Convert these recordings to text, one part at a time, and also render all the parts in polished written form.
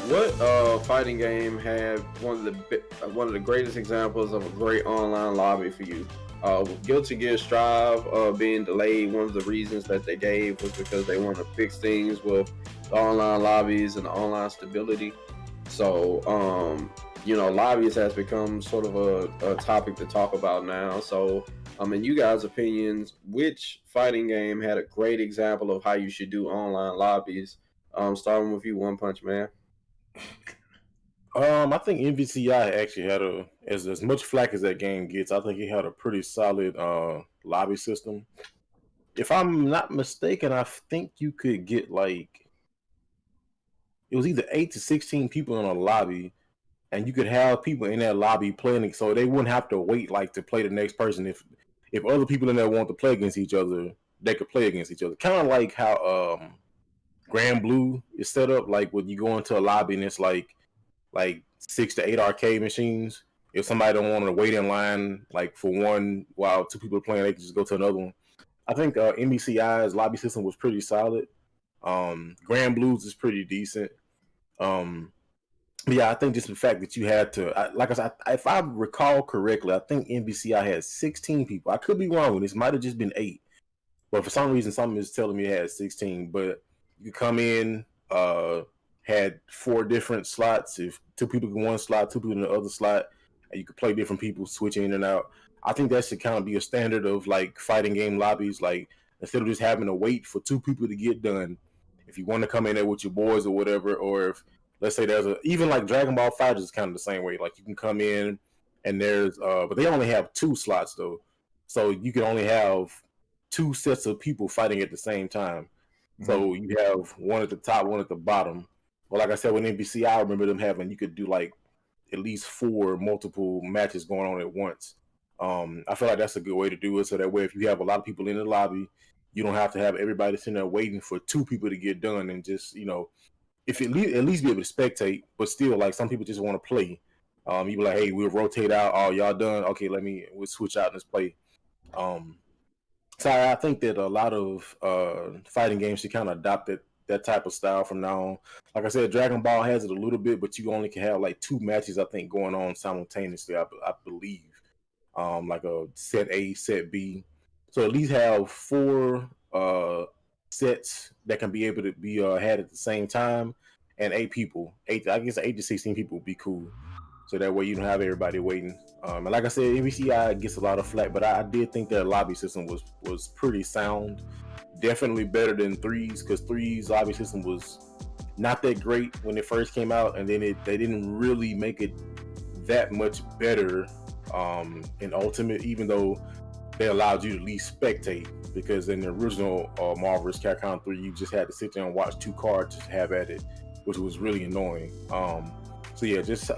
What fighting game had one of the greatest examples of a great online lobby for you? With Guilty Gear Strive being delayed, one of the reasons that they gave was because they want to fix things with the online lobbies and the online stability. So, lobbies has become sort of a topic to talk about now. So, in you guys' opinions, which fighting game had a great example of how you should do online lobbies? Starting with you, One Punch Man. I think MVCI actually had as much flack as that game gets. I think it had a pretty solid lobby system. If I'm not mistaken, I think you could get like it was either 8 to 16 people in a lobby, and you could have people in that lobby playing, so they wouldn't have to wait like to play the next person. If other people in there want to play against each other, they could play against each other. Kind of like how Grand Blue is set up. Like when you go into a lobby and it's like 6 to 8 arcade machines. If somebody don't want to wait in line like for one while two people are playing, they can just go to another one. I think NBCI's lobby system was pretty solid. Grand Blues is pretty decent. Um, but yeah, I think just the fact that you had to, like I said, if I recall correctly, I think NBCI had 16 people. I could be wrong. This might have just been 8, but for some reason, something is telling me it had 16. But you come in, had 4 different slots. If 2 people in one slot, 2 people in the other slot, and you could play different people, switching in and out. I think that should kind of be a standard of like fighting game lobbies. Like instead of just having to wait for 2 people to get done, if you want to come in there with your boys or whatever, or if let's say there's a even like Dragon Ball Fighters is kind of the same way. Like you can come in and there's but they only have 2 slots though, so you can only have 2 sets of people fighting at the same time. Mhm. So you have one at the top, one at the bottom. Well, like I said, with NBC, I remember them having you could do like at least 4 multiple matches going on at once. I feel like that's a good way to do it. So that way, if you have a lot of people in the lobby, you don't have to have everybody sitting there waiting for 2 people to get done, and just if at least be able to spectate. But still, like some people just want to play. You be like, hey, we'll rotate out. Oh, y'all done? Okay, we'll switch out and let's play. Um, so I think that a lot of fighting games should kind of adopt that type of style from now on. Like I said, Dragon Ball has it a little bit, but you only can have like 2 matches, I think, going on simultaneously. I believe, like a set A, set B. So at least have 4 sets that can be able to be had at the same time, and 8 people. I guess 8 to 16 people would be cool. So that way you don't have everybody waiting. And like I said, MVCI gets a lot of flack, but I did think their lobby system was pretty sound. Definitely better than threes, because threes lobby system was not that great when it first came out, and then they didn't really make it that much better in Ultimate, even though they allowed you to at least spectate. Because in the original Marvel's Capcom 3, you just had to sit there and watch 2 cards just have at it, which was really annoying. So yeah, just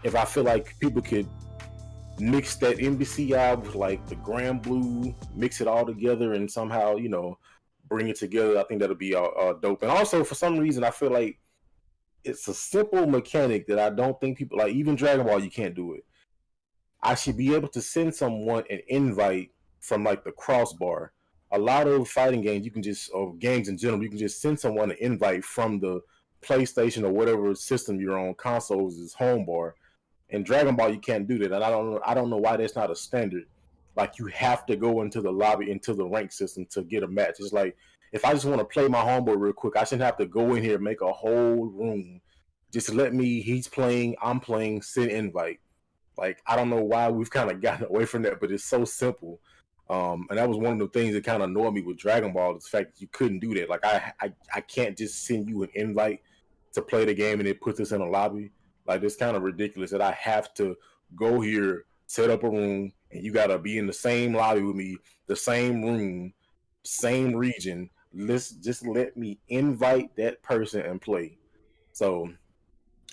if I feel like people could mix that NBCI with like the Grand Blue, mix it all together, and somehow bring it together, I think that'll be dope. And also, for some reason, I feel like it's a simple mechanic that I don't think people like. Even Dragon Ball, you can't do it. I should be able to send someone an invite from like the crossbar. A lot of fighting games, you can just, or games in general, you can just send someone an invite from the PlayStation or whatever system you're on, consoles is home bar. In Dragon Ball, you can't do that, and I don't know why that's not a standard. Like you have to go into the lobby, into the rank system to get a match. It's like if I just want to play my homeboy real quick, I shouldn't have to go in here, make a whole room, just let me. He's playing, I'm playing, send invite. Like I don't know why we've kind of gotten away from that, but it's so simple. And that was one of the things that kind of annoyed me with Dragon Ball, is the fact that you couldn't do that. Like I can't just send you an invite to play the game and it puts us in a lobby. Like it's kind of ridiculous that I have to go here, set up a room, and you gotta be in the same lobby with me, the same room, same region. Let's just let me invite that person and play. So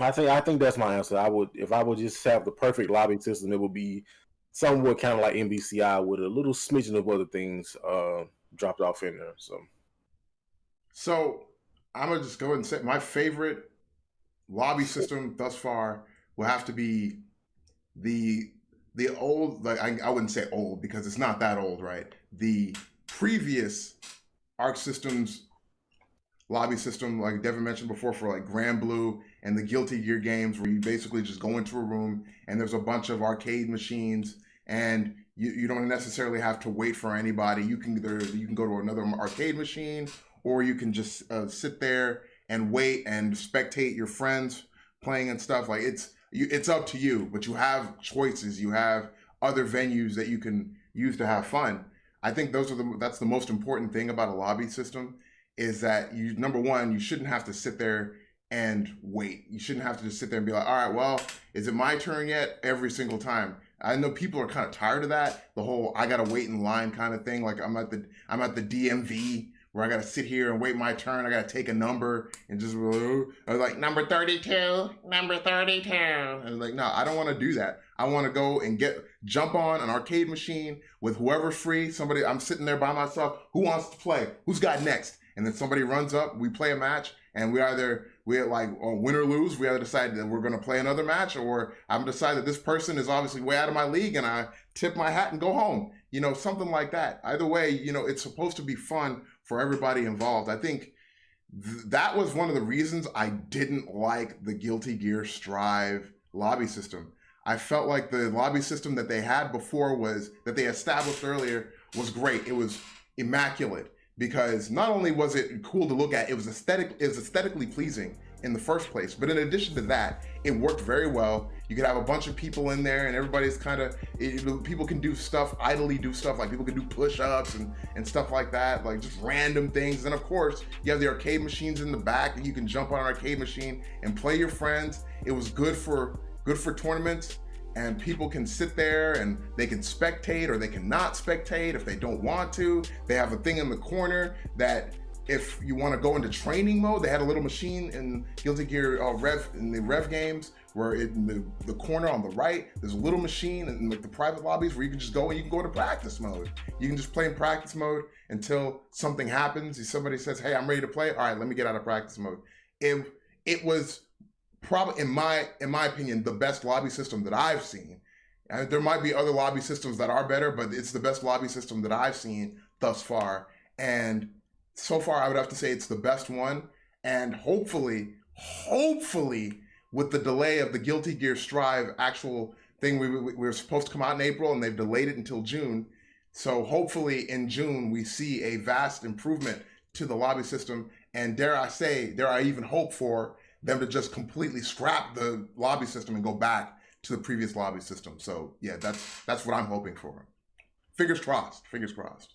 I think that's my answer. I would, if I would just have the perfect lobby system, it would be somewhat kind of like NBCI with a little smidgen of other things dropped off in there. So So I'm gonna just go ahead and say my favorite lobby system thus far will have to be the old, like I wouldn't say old because it's not that old, right? The previous Arc Systems lobby system, like Devin mentioned before, for like Grand Blue and the Guilty Gear games, where you basically just go into a room and there's a bunch of arcade machines, and you don't necessarily have to wait for anybody. You can go to another arcade machine, or you can just sit there and wait and spectate your friends playing and stuff. Like it's up to you, but you have choices. You have other venues that you can use to have fun. I think that's the most important thing about a lobby system, is that number one, you shouldn't have to sit there and wait. You shouldn't have to just sit there and be like, all right, well, is it my turn yet? Every single time. I know people are kind of tired of that, the whole I gotta wait in line kind of thing. Like I'm at the DMV where I gotta sit here and wait my turn. I gotta take a number and just I was like, number 32, number 32. And I was like, no, I don't want to do that. I want to go and jump on an arcade machine with whoever's free. Somebody, I'm sitting there by myself. Who wants to play? Who's got next? And then somebody runs up, we play a match, and we like win or lose. We either decide that we're going to play another match, or I'm decide that this person is obviously way out of my league, and I tip my hat and go home. Something like that. Either way, it's supposed to be fun for everybody involved. I think that was one of the reasons I didn't like the Guilty Gear Strive lobby system. I felt like the lobby system that they had before that they established earlier was great. It was immaculate, because not only was it cool to look at, it was aesthetically pleasing in the first place. But in addition to that, it worked very well. You could have a bunch of people in there, and everybody's people can idly do stuff, like people can do push-ups and stuff like that, like just random things. And of course, you have the arcade machines in the back, and you can jump on an arcade machine and play your friends. It was good for tournaments. And people can sit there and they can spectate, or they can not spectate if they don't want to. They have a thing in the corner that if you want to go into training mode, they had a little machine in Guilty Gear in the Rev games, where in the corner on the right, there's a little machine in like the private lobbies where you can just go and you can go into practice mode. You can just play in practice mode until something happens. Somebody says, hey, I'm ready to play. All right, let me get out of practice mode. It was probably, in my opinion, the best lobby system that I've seen. There might be other lobby systems that are better, but it's the best lobby system that I've seen thus far. And so far, I would have to say it's the best one. And hopefully, with the delay of the Guilty Gear Strive actual thing, we were supposed to come out in April, and they've delayed it until June. So hopefully in June, we see a vast improvement to the lobby system. And dare I even hope for them to just completely scrap the lobby system and go back to the previous lobby system. So yeah, that's what I'm hoping for. Fingers crossed.